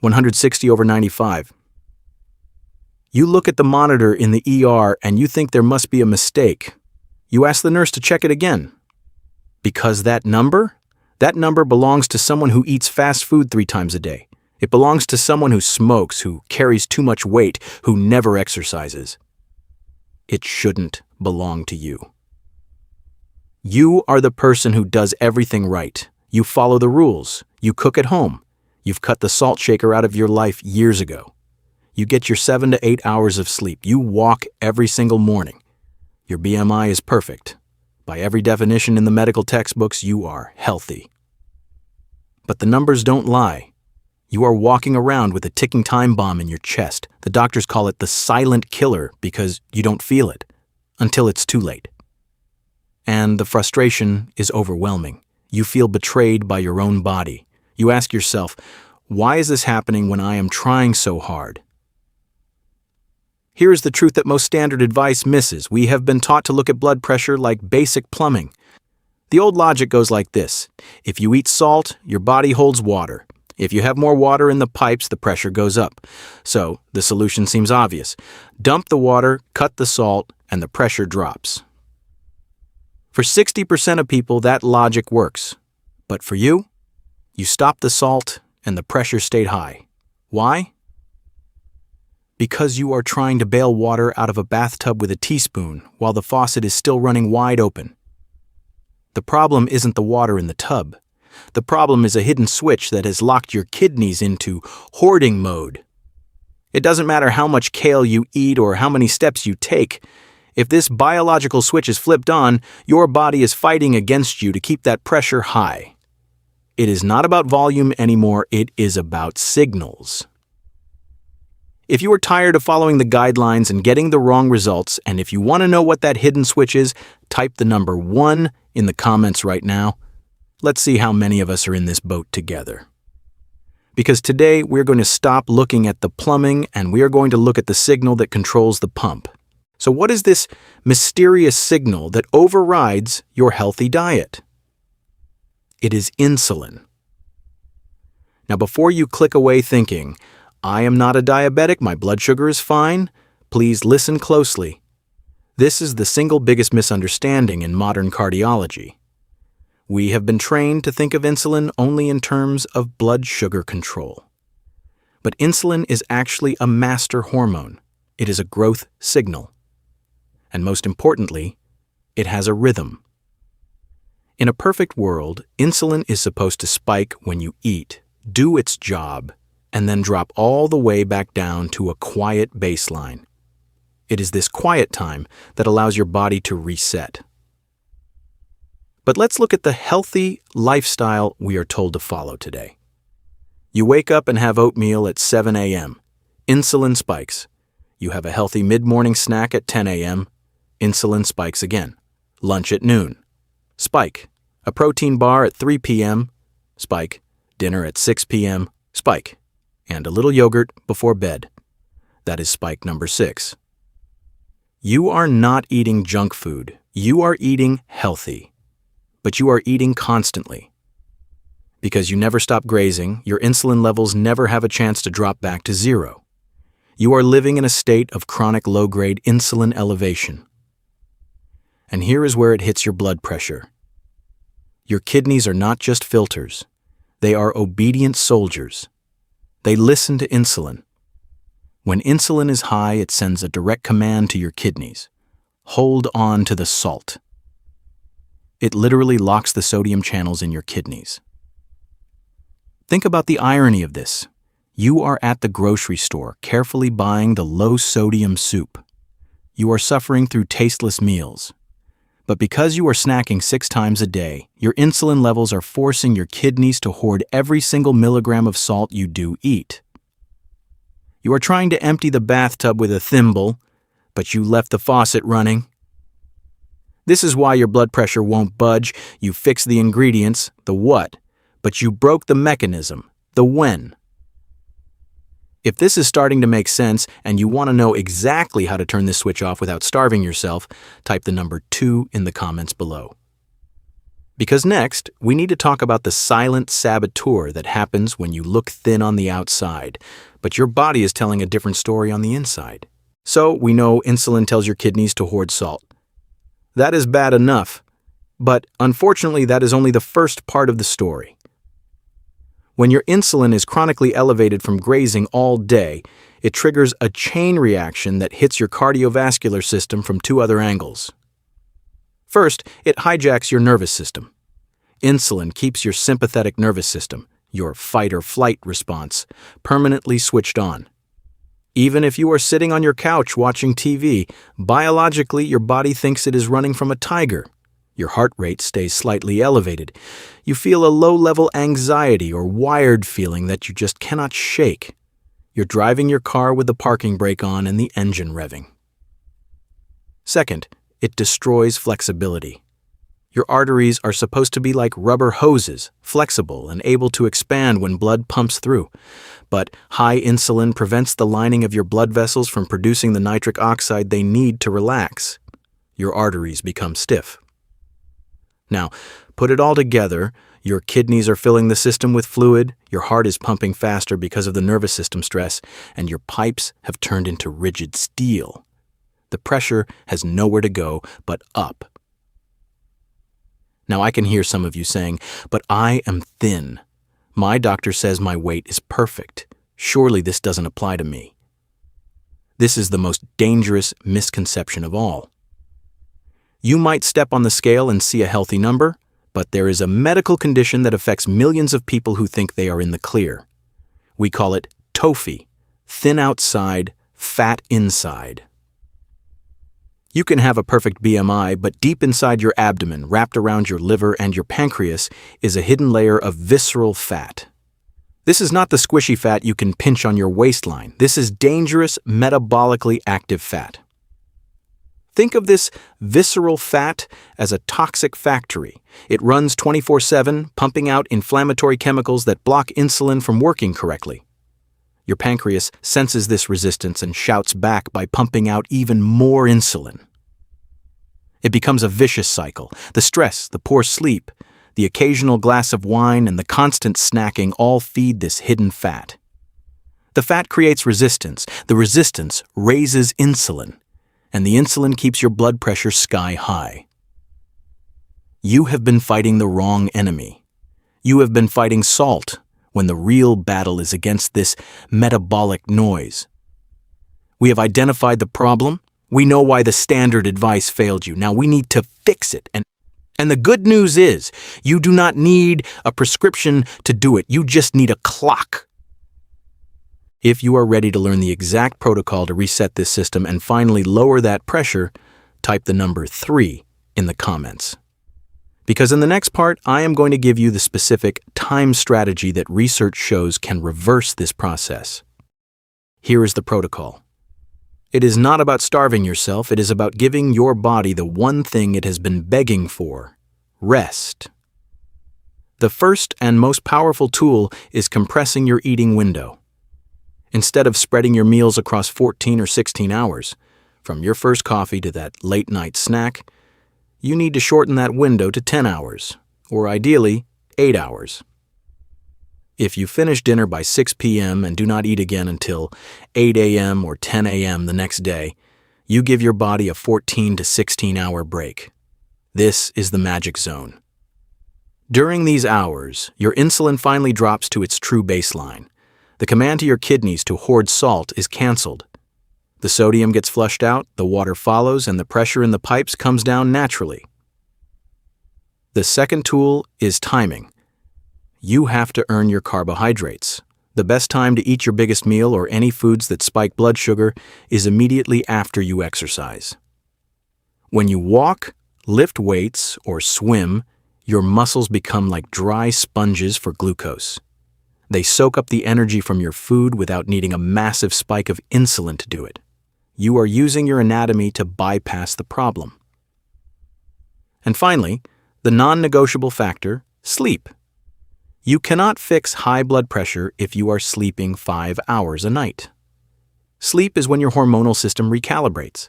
160/95. You look at the monitor in the ER and you think there must be a mistake. You ask the nurse to check it again. Because that number belongs to someone who eats fast food 3 times a day. It belongs to someone who smokes, who carries too much weight, who never exercises. It shouldn't belong to you. You are the person who does everything right. You follow the rules. You cook at home. You've cut the salt shaker out of your life years ago. You get your 7 to 8 hours of sleep. You walk every single morning. Your BMI is perfect. By every definition in the medical textbooks, you are healthy. But the numbers don't lie. You are walking around with a ticking time bomb in your chest. The doctors call it the silent killer because you don't feel it until it's too late. And the frustration is overwhelming. You feel betrayed by your own body. You ask yourself, why is this happening when I am trying so hard? Here is the truth that most standard advice misses. We have been taught to look at blood pressure like basic plumbing. The old logic goes like this. If you eat salt, your body holds water. If you have more water in the pipes, the pressure goes up. So, the solution seems obvious. Dump the water, cut the salt, and the pressure drops. For 60% of people, that logic works. But for you, you stopped the salt and the pressure stayed high. Why? Because you are trying to bail water out of a bathtub with a teaspoon while the faucet is still running wide open. The problem isn't the water in the tub. The problem is a hidden switch that has locked your kidneys into hoarding mode. It doesn't matter how much kale you eat or how many steps you take. If this biological switch is flipped on, your body is fighting against you to keep that pressure high. It is not about volume anymore, it is about signals. If you are tired of following the guidelines and getting the wrong results, and if you want to know what that hidden switch is, type the number 1 in the comments right now. Let's see how many of us are in this boat together. Because today we're going to stop looking at the plumbing and we are going to look at the signal that controls the pump. So what is this mysterious signal that overrides your healthy diet? It is insulin. Now before you click away thinking, I am not a diabetic, my blood sugar is fine, please listen closely. This is the single biggest misunderstanding in modern cardiology. We have been trained to think of insulin only in terms of blood sugar control. But insulin is actually a master hormone. It is a growth signal. And most importantly, it has a rhythm. In a perfect world, insulin is supposed to spike when you eat, do its job, and then drop all the way back down to a quiet baseline. It is this quiet time that allows your body to reset. But let's look at the healthy lifestyle we are told to follow today. You wake up and have oatmeal at 7 a.m. Insulin spikes. You have a healthy mid-morning snack at 10 a.m. Insulin spikes again. Lunch at noon. Spike. A protein bar at 3 p.m. Spike. Dinner at 6 p.m. Spike. And a little yogurt before bed. That is spike number 6. You are not eating junk food. You are eating healthy. But you are eating constantly. Because you never stop grazing, your insulin levels never have a chance to drop back to 0. You are living in a state of chronic low-grade insulin elevation. And here is where it hits your blood pressure. Your kidneys are not just filters. They are obedient soldiers. They listen to insulin. When insulin is high, it sends a direct command to your kidneys. Hold on to the salt. It literally locks the sodium channels in your kidneys. Think about the irony of this. You are at the grocery store, carefully buying the low-sodium soup. You are suffering through tasteless meals. But because you are snacking 6 times a day, your insulin levels are forcing your kidneys to hoard every single milligram of salt you do eat. You are trying to empty the bathtub with a thimble, but you left the faucet running. This is why your blood pressure won't budge. You fixed the ingredients, the what, but you broke the mechanism, the when. If this is starting to make sense and you want to know exactly how to turn this switch off without starving yourself, type the number 2 in the comments below. Because next, we need to talk about the silent saboteur that happens when you look thin on the outside, but your body is telling a different story on the inside. So, we know insulin tells your kidneys to hoard salt. That is bad enough, but unfortunately that is only the first part of the story. When your insulin is chronically elevated from grazing all day, it triggers a chain reaction that hits your cardiovascular system from two other angles. First, it hijacks your nervous system. Insulin keeps your sympathetic nervous system, your fight-or-flight response, permanently switched on. Even if you are sitting on your couch watching TV, biologically your body thinks it is running from a tiger. Your heart rate stays slightly elevated. You feel a low-level anxiety or wired feeling that you just cannot shake. You're driving your car with the parking brake on and the engine revving. Second, it destroys flexibility. Your arteries are supposed to be like rubber hoses, flexible and able to expand when blood pumps through. But high insulin prevents the lining of your blood vessels from producing the nitric oxide they need to relax. Your arteries become stiff. Now, put it all together, your kidneys are filling the system with fluid, your heart is pumping faster because of the nervous system stress, and your pipes have turned into rigid steel. The pressure has nowhere to go but up. Now I can hear some of you saying, "But I am thin. My doctor says my weight is perfect. Surely this doesn't apply to me." This is the most dangerous misconception of all. You might step on the scale and see a healthy number, but there is a medical condition that affects millions of people who think they are in the clear. We call it TOFI, thin outside, fat inside. You can have a perfect BMI, but deep inside your abdomen, wrapped around your liver and your pancreas, is a hidden layer of visceral fat. This is not the squishy fat you can pinch on your waistline. This is dangerous, metabolically active fat. Think of this visceral fat as a toxic factory. It runs 24/7, pumping out inflammatory chemicals that block insulin from working correctly. Your pancreas senses this resistance and shouts back by pumping out even more insulin. It becomes a vicious cycle. The stress, the poor sleep, the occasional glass of wine, and the constant snacking all feed this hidden fat. The fat creates resistance. The resistance raises insulin, and the insulin keeps your blood pressure sky high. You have been fighting the wrong enemy. You have been fighting salt, when the real battle is against this metabolic noise. We have identified the problem. We know why the standard advice failed you. Now we need to fix it. And the good news is, you do not need a prescription to do it. You just need a clock. If you are ready to learn the exact protocol to reset this system and finally lower that pressure, type the number 3 in the comments. Because in the next part, I am going to give you the specific time strategy that research shows can reverse this process. Here is the protocol. It is not about starving yourself, it is about giving your body the one thing it has been begging for: rest. The first and most powerful tool is compressing your eating window. Instead of spreading your meals across 14 or 16 hours, from your first coffee to that late-night snack, you need to shorten that window to 10 hours, or ideally, 8 hours. If you finish dinner by 6 p.m. and do not eat again until 8 a.m. or 10 a.m. the next day, you give your body a 14 to 16 hour break. This is the magic zone. During these hours, your insulin finally drops to its true baseline. The command to your kidneys to hoard salt is canceled. The sodium gets flushed out, the water follows, and the pressure in the pipes comes down naturally. The second tool is timing. You have to earn your carbohydrates. The best time to eat your biggest meal or any foods that spike blood sugar is immediately after you exercise. When you walk, lift weights, or swim, your muscles become like dry sponges for glucose. They soak up the energy from your food without needing a massive spike of insulin to do it. You are using your anatomy to bypass the problem. And finally, the non-negotiable factor, sleep. You cannot fix high blood pressure if you are sleeping 5 hours a night. Sleep is when your hormonal system recalibrates.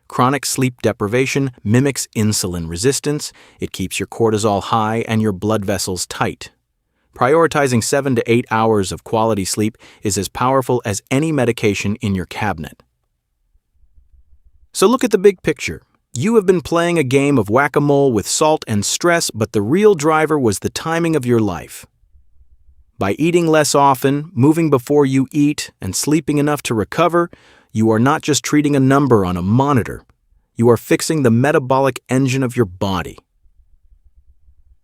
Chronic sleep deprivation mimics insulin resistance. It keeps your cortisol high and your blood vessels tight. Prioritizing 7 to 8 hours of quality sleep is as powerful as any medication in your cabinet. So look at the big picture. You have been playing a game of whack-a-mole with salt and stress, but the real driver was the timing of your life. By eating less often, moving before you eat, and sleeping enough to recover, you are not just treating a number on a monitor. You are fixing the metabolic engine of your body.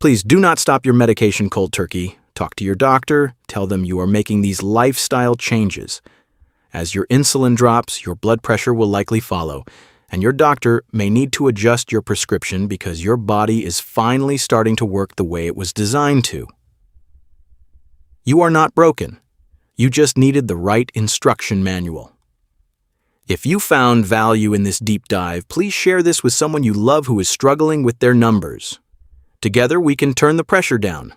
Please do not stop your medication cold turkey. Talk to your doctor. Tell them you are making these lifestyle changes. As your insulin drops, your blood pressure will likely follow, and your doctor may need to adjust your prescription because your body is finally starting to work the way it was designed to. You are not broken. You just needed the right instruction manual. If you found value in this deep dive, please share this with someone you love who is struggling with their numbers. Together, we can turn the pressure down.